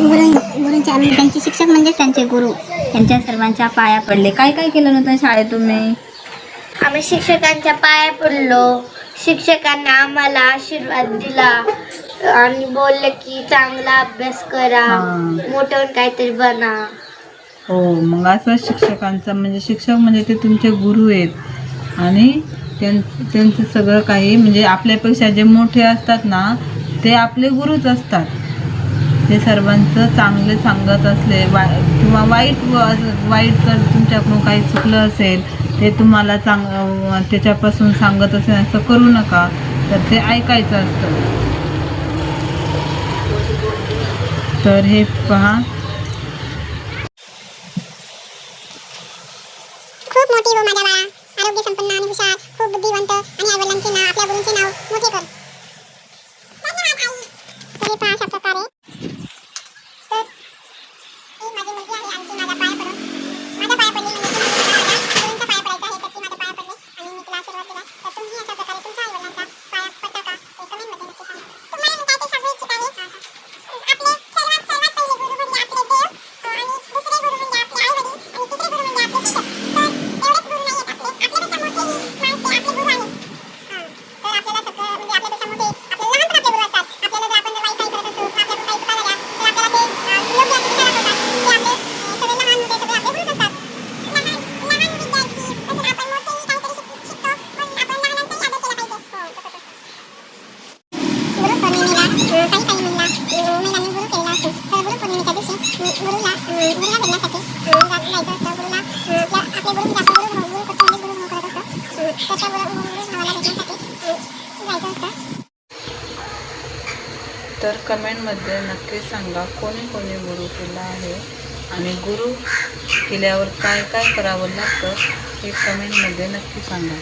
गुरूंचे आम्ही त्यांचे शिक्षक म्हणजे त्यांचे गुरु, त्यांच्या सर्वांच्या पाया पडले. काय काय केलं नव्हतं शाळेत तुम्ही? आम्ही शिक्षकांच्या पाया पडलो. शिक्षकांना आम्हाला आशीर्वाद दिला आणि बोलले की चांगला अभ्यास करा, मोठं होऊन काहीतरी बना. हो, मग असं शिक्षकांचं म्हणजे शिक्षक म्हणजे ते तुमचे गुरु आहेत आणि त्यांचं सगळं काही म्हणजे आपल्यापेक्षा जे मोठे असतात ना ते आपले गुरुच असतात. ते सर्वांचं चांगले सांगत असले किंवा वाईट जर तुमच्याकडून काही चुकलं असेल ते तुम्हाला त्याच्यापासून सांगत असेल असं करू नका, तर ते ऐकायचं असतं. तर हे पहा, खूप मोठी हो माझ्या बाळा, आरोग्य संपन्न आणि हुशार, खूप बुद्धिवंत आणि आईवडिलांचे नाव, आपल्या गुरूंचे नाव मोठे कर. धन्यवाद आई. तर हे पहा अशा प्रकारे. तर ही माझी मुलगी आहे आणि ती माझ्या पाया पडली म्हणजे ती गुरूंच्या पाया पडायचं आहे, तर ती माझ्या पाया पडली आणि मी तिला आशीर्वाद दिला. तर तुम्ही अशा प्रकारे तुमच्या आईवडिलांचा पाया पडता का हे कमेंटमध्ये नक्की सांगा. तुम्हाला मी काय ते सांगू इच्छित आहे, आपले सर्वात पहिले गुरु म्हणजे आपले देव आणि दुसरे गुरु म्हणजे आपले आईवडील आणि तिसरे गुरु म्हणजे आपले शिक्षक. तर एवढेच गुरु नाही आहेत आपल्यापेक्षा मोठे माणसे आपले गुरु आहेत. तर आपल्याला सगळं म्हणजे आपल्यापेक्षा मोठे आपल्याला लहानपण आपले गुरु असतात. आपल्याला जर आपण वाईट काही करत असतो किंवा आपल्याकडून काही चुका झाल्या तर आपल्याला ते योग्य असं विचारत होतात. ते आपले सगळे लहान मोठे सगळे आपले गुरुच असतात. लहान विद्यार्थी तसंच आपण मोठेही काहीतरी शिकतो पण आपण लहानांचाही आदर केला पाहिजे. गुरुपौर्णिमेला काही महिलांनी गुरु केलेला असतो. तर गुरुपौर्णिमेच्या दिवशी गुरुला भेटण्यासाठी जायचं असतं. गुरुला आपले गुरु म्हणजे आपण गुरु करत असतो. तर त्या गुरु भावाला भेटण्यासाठी जायचं असतं. तर कमेंटमध्ये नक्की सांगा कोणी कोणी गुरु केला आहे आणि गुरु केल्यावर काय काय करावं लागतं हे कमेंटमध्ये नक्की सांगा.